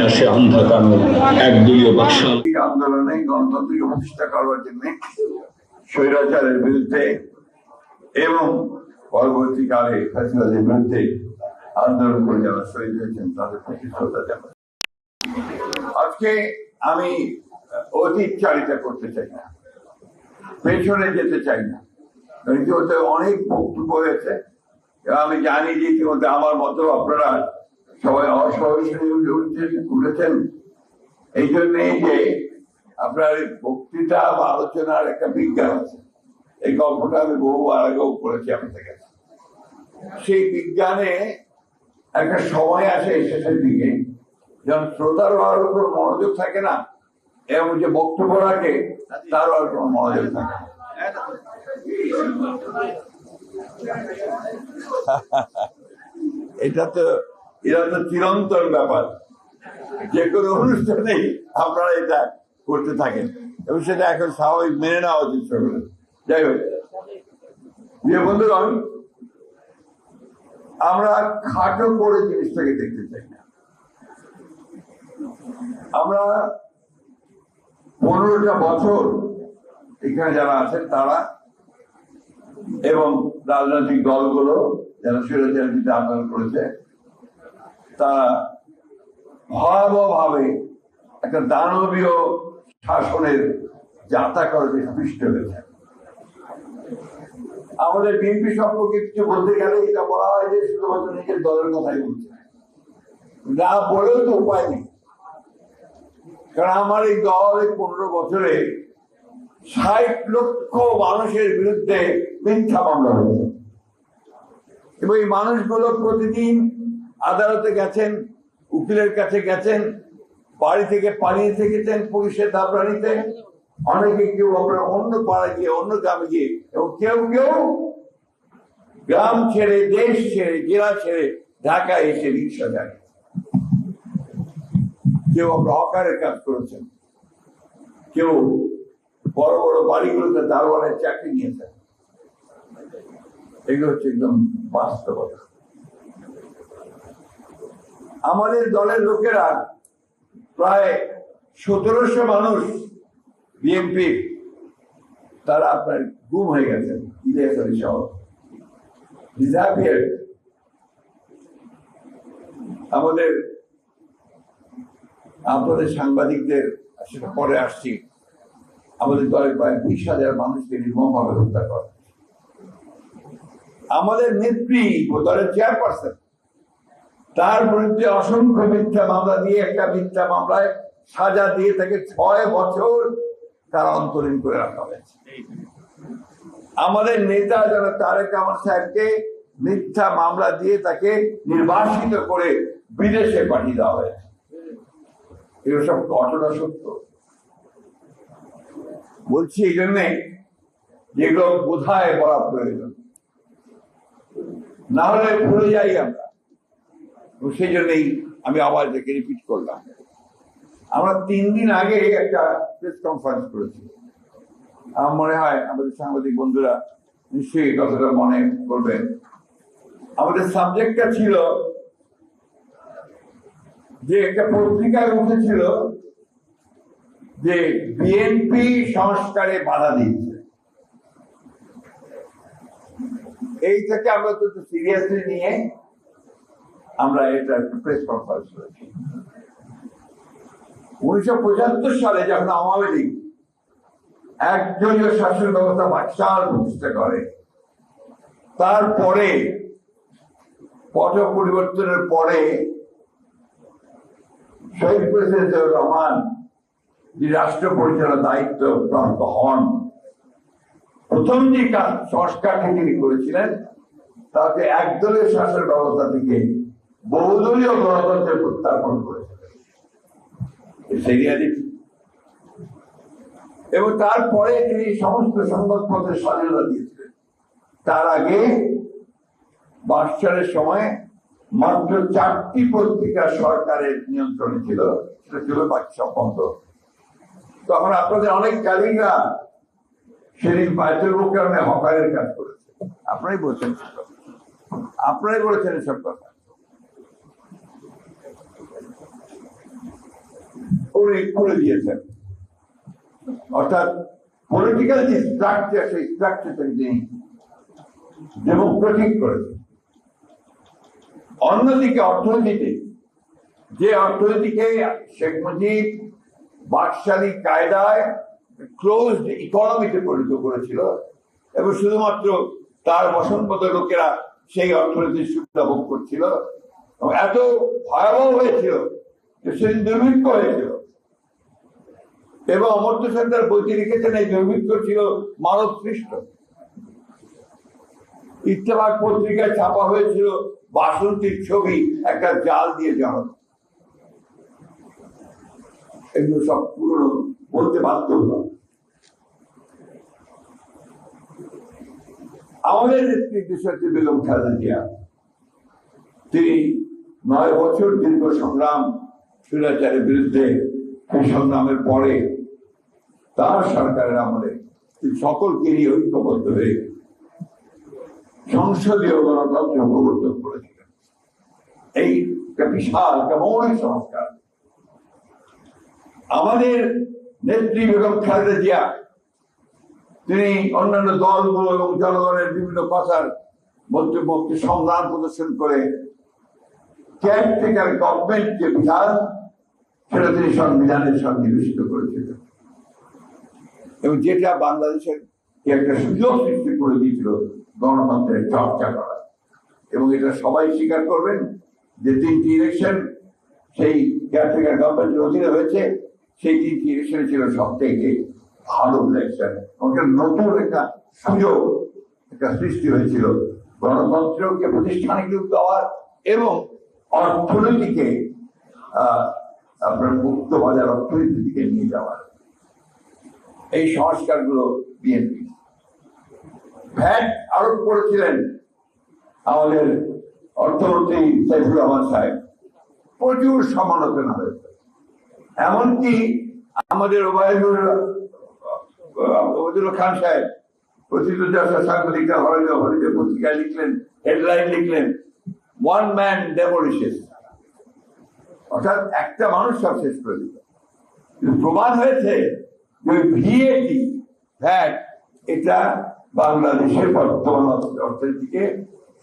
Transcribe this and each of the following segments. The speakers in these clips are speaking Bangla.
আসে অন্ধকার একদলীয় বাকশাল আন্দোলনে গণতন্ত্রকে প্রতিষ্ঠা করার জন্য স্বৈরাচারের বিরুদ্ধে এবং পরবর্তীকালে ফ্যাসিবাদের বিরুদ্ধে আন্দোলন করে যারা শহীদ হয়েছেন তাদের প্রতি শ্রদ্ধা জানাই। আজকে আমি অতীত চারিতা করতে চাই না, পেছনে যেতে চাই না, ইতিমধ্যে অনেক বক্তব্য হয়েছে এবং আমি জানি যে ইতিমধ্যে আমার মতো আপনারা সবাই অসহনীয় উঠেছেন। এই জন্যে যে আপনার বক্তৃতা বা আলোচনার একটা বিজ্ঞান আছে, এই গল্পটা আমি বহুবার আগেও করেছি আপনাদের কাছে। সেই বিজ্ঞানে একটা সময় আসে শেষের দিকে যখন শ্রোতার আর কোনো মনোযোগ থাকে না এবং যে বক্তব্য রাখে তারও আর কোনো মনোযোগ থাকে না। এটা তো চিরন্তন ব্যাপার, যে কোনো অনুষ্ঠানেই আপনারা এটা করতে থাকেন এবং সেটা এখন স্বাভাবিক মেনে নেওয়া উচিত সকলে। যাই হোক, বন্ধুগণ, আমরা খাটো করে জিনিসটাকে দেখতে চাই না। আমরা 15টা বছর এখানে যারা আছেন তারা এবং রাজনৈতিক দলগুলো যারা স্বৈরাচারীতে আন্দোলন করেছে তারা ভয়াবহভাবে একটা দানবীয় শাসনের যাত্রা করতে সৃষ্ট হয়েছে। আমাদের বিএনপি সম্পর্কে কিছু বলতে গেলে এটা বলা হয় যে শুধুমাত্র নিজের দলের কথাই বলছে, না বলেও তো উপায় নেই। কারণ আমার এই দল 15 বছরে 60 লক্ষ মানুষের বিরুদ্ধে মিথ্যা মামলা হয়েছে এবং এই মানুষগুলো প্রতিদিন আদালতে গেছেন, উকিলের কাছে গেছেন, বাড়ি থেকে পালিয়ে থেকেছেন পুলিশের দাবরানিতে, অনেকে কেউ আপনার অন্য পাড়ায় গিয়ে অন্য গ্রামে গিয়ে এবং কেউ কেউ গ্রাম ছেড়ে দেশ ছেড়ে জেলা ছেড়ে ঢাকায় এসে রিক্সা যায়, কেউ আপনার হকারের কাজ করেছেন, কেউ বড় বড় বাড়িগুলোতে দারোয়ানের চাকরি নিয়েছেন। এগুলো হচ্ছে একদম বাস্তবতা। আমাদের দলের লোকেরা প্রায় 1700 মানুষ বিএনপি তারা আপনার গুম হয়ে গেছেন, ইলিয়াসী সহ ডিসঅ্যাপিয়ার্ড। আমাদের আপনাদের সাংবাদিকদের সেটা পরে আসছি, আমাদের দলের প্রায় 20,000 মানুষকে নির্মমভাবে হত্যা করে। আমাদের নেত্রী ও দলের চেয়ারপারসন তার বিরুদ্ধে অসংখ্য মিথ্যা মামলা দিয়ে একটা মিথ্যা মামলায় সাজা দিয়ে তাকে 6 বছর তার অন্তরীণ করে রাখা হয়েছে। আমাদের নেতা যারা তারেক রহমান সাহেবকে মিথ্যা মামলা দিয়ে তাকে নির্বাসিত করে বিদেশে পাঠিয়ে দেওয়া হয়েছে। এগুলো সব ঘটনা সত্য বলছি এই জন্যে যেগুলো বোধহয় বলা প্রয়োজন, না হলে ভুলে যাই আমরা। সেই জন্যই আমি আবার এটাকে রিপিট করলাম। আমরা 3 দিন আগে একটা প্রেস কনফারেন্স করেছি, আমার মনে হয় আমাদের সাংবাদিক বন্ধুরা নিশ্চয়ই কথাটা মনে করবেন। আমাদের সাবজেক্টটা ছিল যে একটা পত্রিকায় উঠেছিল যে বিএনপি সংস্কারে বাধা দিচ্ছে। এই থেকে আমরা তো সিরিয়াসলি নিয়ে আমরা এটা একটা প্রেস কনফারেন্স করেছি। 1975 সালে যখন আওয়ামী লীগ একদলীয় শাসন ব্যবস্থা বাকশাল প্রতিষ্ঠা করে, তারপরে পট পরিবর্তনের পরে শহীদ প্রেসিডেন্ট রহমান যে রাষ্ট্র পরিচালনার দায়িত্ব প্রাপ্ত হন, প্রথম যে সংস্কারটি তিনি করেছিলেন তাকে একদলীয় শাসন ব্যবস্থা থেকে বহুদলীয় গণতন্ত্রের প্রত্যার্পণ করেছিলেন এবং তারপরে তিনি সমস্ত সংবাদপত্রের স্বাধীনতা দিয়েছিলেন। তার আগে 22 সালের সময় মাত্র 4টি পত্রিকা সরকারের নিয়ন্ত্রণে ছিল, সেটা ছিল বাকি সব বন্ধ। তখন আপনাদের অনেক কালিগা সেদিন বায়তুল মুকাররমে হকারের কাজ করেছে। আপনারাই বলছেন এসব কথা। করে দিয়েছেন। অর্থাৎ পলিটিক্যাল যে স্ট্রাকচার, সেই স্ট্রাকচারটাকে তিনি ডেমোক্রেটিক করেছেন। অন্যদিকে অর্থনীতিতে, যে অর্থনীতিকে শেখ মুজিব বাকশালী কায়দায় ক্লোজড ইকোনমিতে পরিণত করেছিল এবং শুধুমাত্র তার বসনপদ লোকেরা সেই অর্থনীতির সুবিধা ভোগ করছিল, এত ভয়াবহ হয়েছিল যে সেদিন দুর্ভিক্ষ হয়েছিল। এবং অমর্ত্য সেন তার বইতে লিখেছেন এই দুর্ভিক্ষ ছিল মানব সৃষ্ট। ইত্তেফাক পত্রিকায় ছাপা হয়েছিল বাসন্তীর ছবি একটা জাল দিয়ে জড়ানো। এগুলো সব পুরনো, বলতে বাধ্য হল। আমাদের নেত্রী দেশনেত্রী বেগম খালেদা জিয়া, তিনি 9 বছর দীর্ঘ সংগ্রাম স্বৈরাচারের বিরুদ্ধে, সেই সংগ্রামের পরে তার সরকারের আমলে সকলকে নিয়ে ঐক্যবদ্ধ হয়ে সংসদীয় গণতন্ত্র প্রবর্তন করেছিলেন। এই বিশাল মৌলিক সংস্কার আমাদের নেত্রী বেগম খালেদা জিয়া, তিনি অন্যান্য দলগুলো এবং জনগণের বিভিন্ন কথার মধ্যে সংগ্রাম প্রদর্শন করে কেয়ারটেকার গভর্নমেন্ট যে বিধান, সেটা তিনি সংবিধানের সন্নিবেশিত করেছিলেন এবং যেটা বাংলাদেশের একটা সুযোগ সৃষ্টি করে দিয়েছিল গণতন্ত্রের চর্চা করা। এবং এটা সবাই স্বীকার করবেন যে 3টি ইলেকশন সেই কেয়ারটেকার গভর্নমেন্টের অধীনে হয়েছে, সেই 3টি ইলেকশন ছিল সব থেকে ভালো ইলেকশন। ওটা নতুন একটা সুযোগ, একটা সৃষ্টি হয়েছিল গণতন্ত্রকে প্রতিষ্ঠানিক রূপ দেওয়ার এবং অর্থনীতিকে আপনার মুক্ত বাজার অর্থনীতির দিকে নিয়ে যাওয়ার। এই সংস্কারগুলো বিএনপি ভ্যাট আরোপ করেছিলেন আমাদের অর্থমন্ত্রী সাইফুর রহমান সাহেব, প্রচুর সমালোচনা হয়েছে। এমনকি আমাদের ওবায়দুল খান সাহেব প্রথিত সাংবাদিকরা হলিডে পত্রিকায় লিখলেন, হেডলাইন লিখলেন, ওয়ান ম্যান ডেমোলিশেস, অর্থাৎ একটা মানুষ সব শেষ করে দিল। প্রমাণ হয়েছে যে ভিএটি, ভ্যাট, এটা বাংলাদেশের বর্তমান অর্থনীতিকে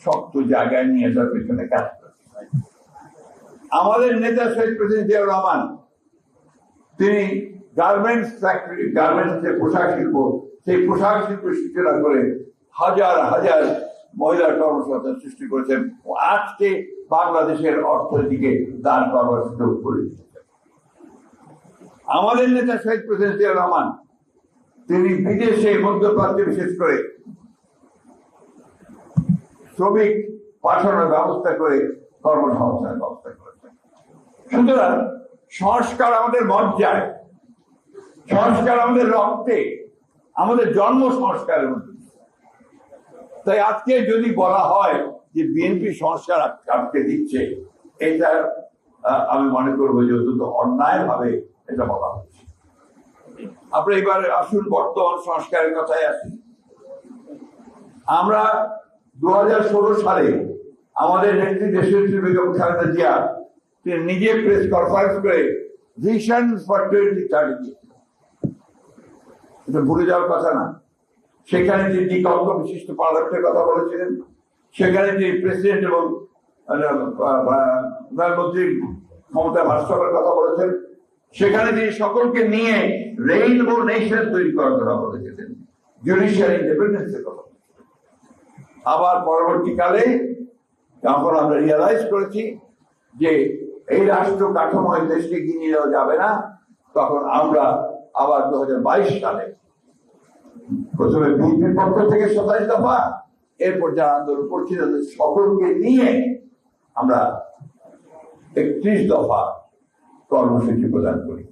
শক্ত জায়গায় নিয়ে যাওয়ার পেছনে কাজ করছে। আমাদের নেতা শহীদ প্রেসিডেন্ট জিয়াউর রহমান, তিনি গার্মেন্টস ফ্যাক্টরি, গার্মেন্টস যে পোশাক শিল্প, সেই পোশাক শিল্প সূচনা করে হাজার হাজার মহিলা কর্মসংস্থান সৃষ্টি করেছেন ও আজকে বাংলাদেশের অর্থনীতিকে দাঁড় করার সুযোগ করে দিয়েছেন। আমাদের নেতা শহীদ প্রেসিডেন্ট জিয়াউর রহমান, তিনি বিদেশে, মধ্যপ্রাচ্যে বিশেষ করে শ্রমিক পাঠানোর ব্যবস্থা করে কর্মসংস্থানের ব্যবস্থা করেছেন। সুতরাং সংস্কার আমাদের মজ্জায়, সংস্কার আমাদের রক্তে, আমাদের জন্ম সংস্কারের মধ্যে। তাই আজকে যদি বলা হয় যে বিএনপি সংস্কার আটকে দিচ্ছে, এটা আমি মনে করবো যে অত্যন্ত অন্যায় ভাবে এটা বলা হচ্ছে। আমরা এবার আসুন বর্তমান সংস্কারের কথায় আসি। আমরা 2016 সালে আমাদের নেত্রী দেশনেত্রী বেগম খালেদা জিয়া, তিনি নিজে প্রেস কনফারেন্স করে ভিশন ফর 2030, এটা ভুলে যাওয়ার কথা না। সেখানে তিনি দ্বিকক্ষ বিশিষ্ট পার্লামেন্টের কথা বলেছিলেন, সেখানে তিনি প্রেসিডেন্ট এবং প্রধানমন্ত্রীর ক্ষমতা ভারসাম্যের কথা বলেছেন, সেখানে তিনি সকলকে নিয়ে রেইনবো নেশন তৈরি করার কথা বলেছিলেন, জুডিশিয়াল ইন্ডিপেন্ডেন্সের কথা। আবার পরবর্তীকালে যখন আমরা রিয়ালাইজ করেছি যে এই রাষ্ট্র কাঠামো দেশকে এগিয়ে নিয়ে যাওয়া যাবে না, তখন আমরা আবার 2022 সালে প্রথমে বিএনপির পক্ষ থেকে 27 দফা, এরপর যারা আন্দোলন করছিল সকলকে নিয়ে আমরা 31 দফা কর্মসূচি প্রদান করি।